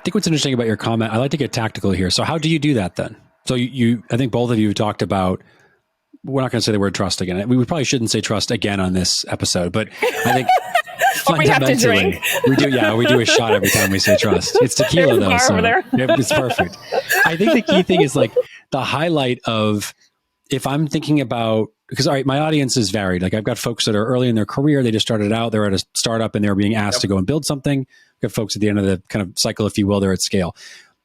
think what's interesting about your comment, I like to get tactical here. So how do you do that then? So I think both of you have talked about, we're not going to say the word trust again. We probably shouldn't say trust again on this episode, but I think fundamentally, we do a shot every time we say trust. It's tequila though, so it's perfect. I think the key thing is like the highlight of, if I'm thinking about, because all right, my audience is varied. Like I've got folks that are early in their career, they just started out, they're at a startup and they're being asked to go and build something. We've got folks at the end of the kind of cycle, if you will, they're at scale.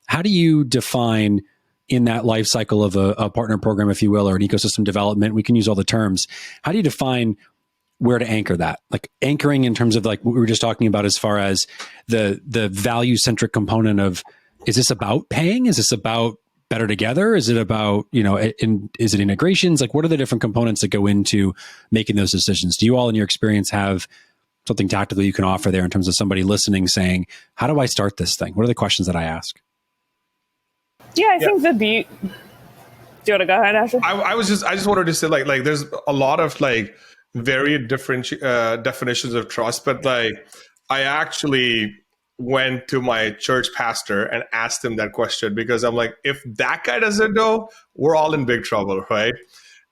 How do you define in that life cycle of a partner program, if you will, or an ecosystem development? We can use all the terms. How do you define where to anchor that? Like anchoring in terms of like what we were just talking about as far as the value-centric component of, is this about paying? Is this about better together? Is it about, is it integrations? Like what are the different components that go into making those decisions? Do you all in your experience have something tactical you can offer there in terms of somebody listening saying, how do I start this thing? What are the questions that I ask? Yeah, I think do you want to go ahead, Asher? I just wanted to say like there's a lot of like very different definitions of trust, but like I actually went to my church pastor and asked him that question, because I'm like, if that guy doesn't know, we're all in big trouble, right?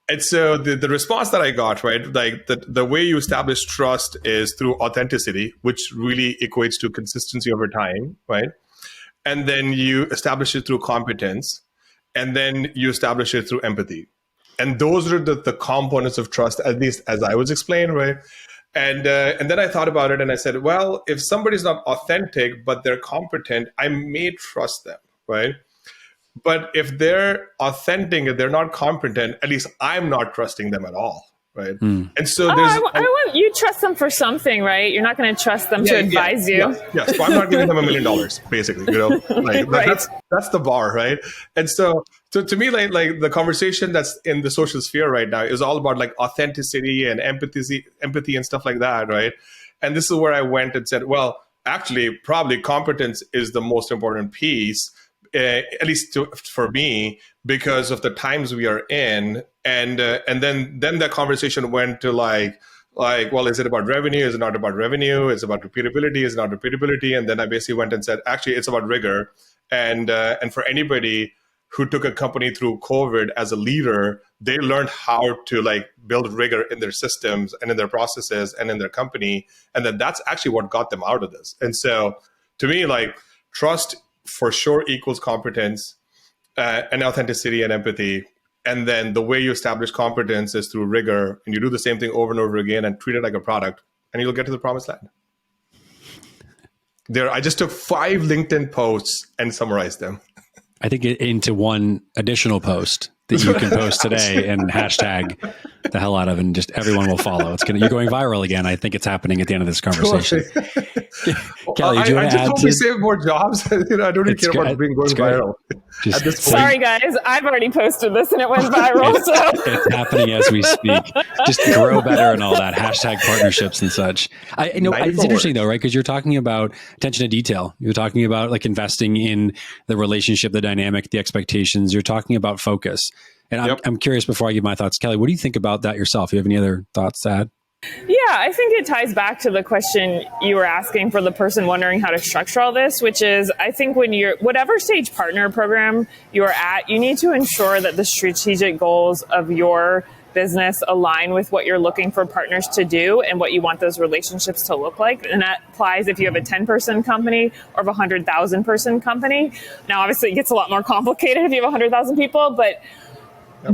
And so the response that I got, right, like the way you establish trust is through authenticity, which really equates to consistency over time, right? And then you establish it through competence, and then you establish it through empathy. And those are the components of trust, at least as I was explained, right? And then I thought about it and I said, well, if somebody's not authentic, but they're competent, I may trust them, right? But if they're authentic and they're not competent, at least I'm not trusting them at all, right? And so you trust them for something, right? You're not going to trust them to advise you. Yeah. So I'm not giving them $1 million, basically, like right. That's the bar, right? And so to me, like the conversation that's in the social sphere right now is all about like authenticity and empathy and stuff like that, right? And this is where I went and said, well, actually, probably competence is the most important piece, at least for me, because of the times we are in. And then the conversation went to like, well, is it about revenue? Is it not about revenue? Is it about repeatability? Is it not repeatability? And then I basically went and said, actually, it's about rigor. And for anybody who took a company through COVID as a leader, they learned how to like build rigor in their systems and in their processes and in their company. And then that's actually what got them out of this. And so to me, like trust for sure equals competence and authenticity and empathy. And then the way you establish competence is through rigor, and you do the same thing over and over again and treat it like a product, and you'll get to the promised land. I just took 5 LinkedIn posts and summarized them. I think into one additional post that you can post today and hashtag the hell out of, and just everyone will follow. You're going viral again. I think it's happening at the end of this conversation. Kelly, do you want to add? I just hope we save more jobs. I don't really care about going viral. At this point. Sorry, guys. I've already posted this and it went viral. It's happening as we speak. Just grow better and all that. Hashtag partnerships and such. It's interesting though, right? Because you're talking about attention to detail. You're talking about like investing in the relationship, the dynamic, the expectations. You're talking about focus. And I'm curious, before I give my thoughts, Kelly, what do you think about that yourself? Do you have any other thoughts to add? Yeah, I think it ties back to the question you were asking for the person wondering how to structure all this, which is, I think when you're, whatever stage partner program you are at, you need to ensure that the strategic goals of your business align with what you're looking for partners to do and what you want those relationships to look like. And that applies if you have a 10-person company or a 100,000-person company. Now, obviously, it gets a lot more complicated if you have 100,000 people, but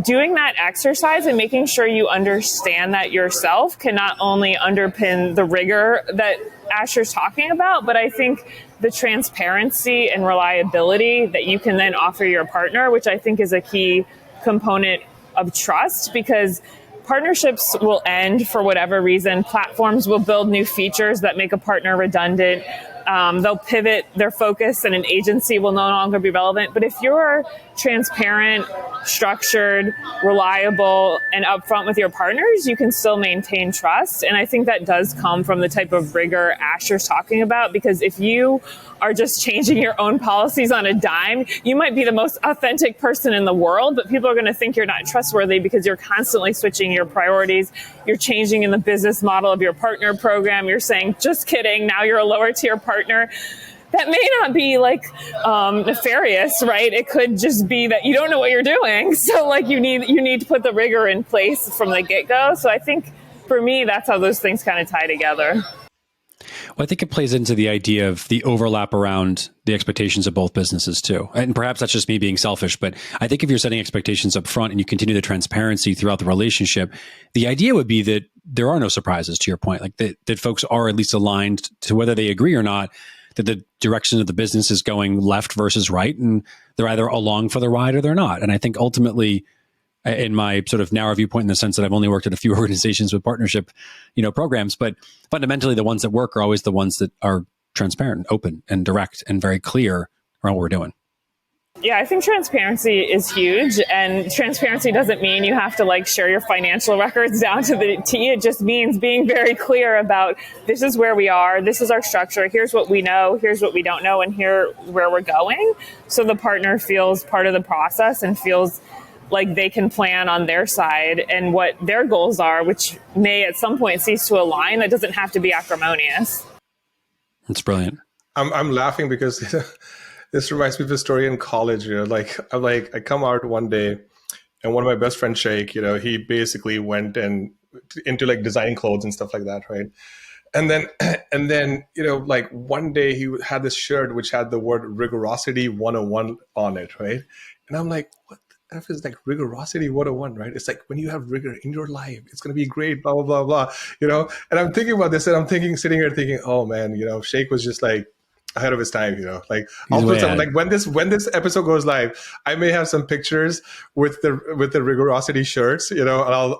doing that exercise and making sure you understand that yourself can not only underpin the rigor that Asher's talking about, but I think the transparency and reliability that you can then offer your partner, which I think is a key component of trust, because partnerships will end for whatever reason. Platforms will build new features that make a partner redundant. They'll pivot their focus and an agency will no longer be relevant. But if you're transparent, structured, reliable, and upfront with your partners, you can still maintain trust. And I think that does come from the type of rigor Asher's talking about, because if you are just changing your own policies on a dime, you might be the most authentic person in the world, but people are going to think you're not trustworthy because you're constantly switching your priorities. You're changing in the business model of your partner program. You're saying, just kidding, now you're a lower tier partner. that may not be like nefarious, right? It could just be that you don't know what you're doing. So like you need to put the rigor in place from the get-go. So I think for me, that's how those things kind of tie together. Well, I think it plays into the idea of the overlap around the expectations of both businesses too. And perhaps that's just me being selfish, but I think if you're setting expectations up front and you continue the transparency throughout the relationship, the idea would be that there are no surprises, to your point, like that folks are at least aligned to whether they agree or not, that the direction of the business is going left versus right, and they're either along for the ride or they're not. And I think ultimately, in my sort of narrow viewpoint, in the sense that I've only worked at a few organizations with partnership, programs, but fundamentally the ones that work are always the ones that are transparent and open and direct and very clear around what we're doing. Yeah, I think transparency is huge, and transparency doesn't mean you have to like share your financial records down to the T. It just means being very clear about this is where we are, this is our structure, here's what we know, here's what we don't know, and here where we're going. So the partner feels part of the process and feels like they can plan on their side and what their goals are, which may at some point cease to align. That doesn't have to be acrimonious. That's brilliant. I'm laughing because this reminds me of a story in college. I come out one day, and one of my best friends, Sheikh, he basically went into like designing clothes and stuff like that, right? And then like one day he had this shirt which had the word Rigorosity 101 on it, right? And I'm like, what the F is like Rigorosity 101, right? It's like when you have rigor in your life, it's going to be great, blah, blah, blah, blah, And I'm thinking about this, and I'm sitting here thinking, oh man, Sheikh was just like ahead of his time, like I'll put some, like when this episode goes live, I may have some pictures with the Rigorosity shirts, and I'll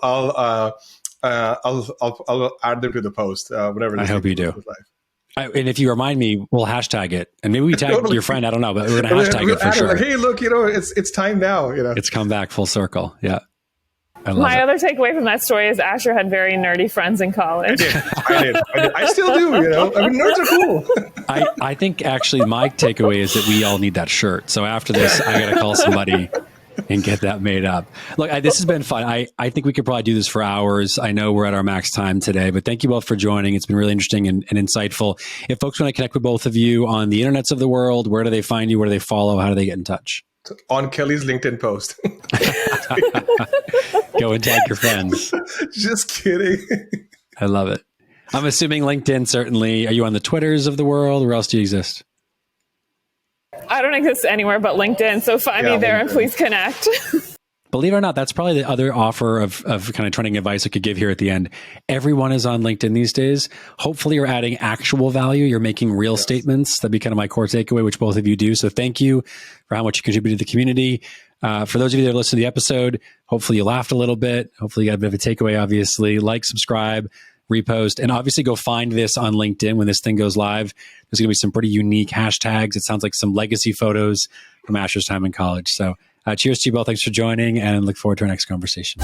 add them to the post whenever. I hope you do. And if you remind me, we'll hashtag it, and maybe we tag your friend. I don't know, but we're going to hashtag it for sure. Like, hey, look, it's time now. It's come back full circle. Yeah. My other takeaway from that story is Asher had very nerdy friends in college. I did. I still do, I mean, nerds are cool. I think actually my takeaway is that we all need that shirt. So after this, I got to call somebody and get that made up. Look, this has been fun. I think we could probably do this for hours. I know we're at our max time today, but thank you both for joining. It's been really interesting and insightful. If folks want to connect with both of you on the internets of the world, where do they find you? Where do they follow? How do they get in touch? On Kelly's LinkedIn post. Go and tag your friends. Just kidding. I love it. I'm assuming LinkedIn, certainly. Are you on the Twitters of the world? Where else do you exist? I don't exist anywhere but LinkedIn, so find me there LinkedIn. And please connect. Believe it or not, that's probably the other offer of kind of trending advice I could give here at the end. Everyone is on LinkedIn these days. Hopefully you're adding actual value. You're making real statements. That'd be kind of my core takeaway, which both of you do. So thank you for how much you contribute to the community. For those of you that listen to the episode, hopefully you laughed a little bit. Hopefully you got a bit of a takeaway, obviously. Like, subscribe, repost, and obviously go find this on LinkedIn when this thing goes live. There's going to be some pretty unique hashtags. It sounds like some legacy photos from Asher's time in college. So cheers to you both. Thanks for joining, and look forward to our next conversation.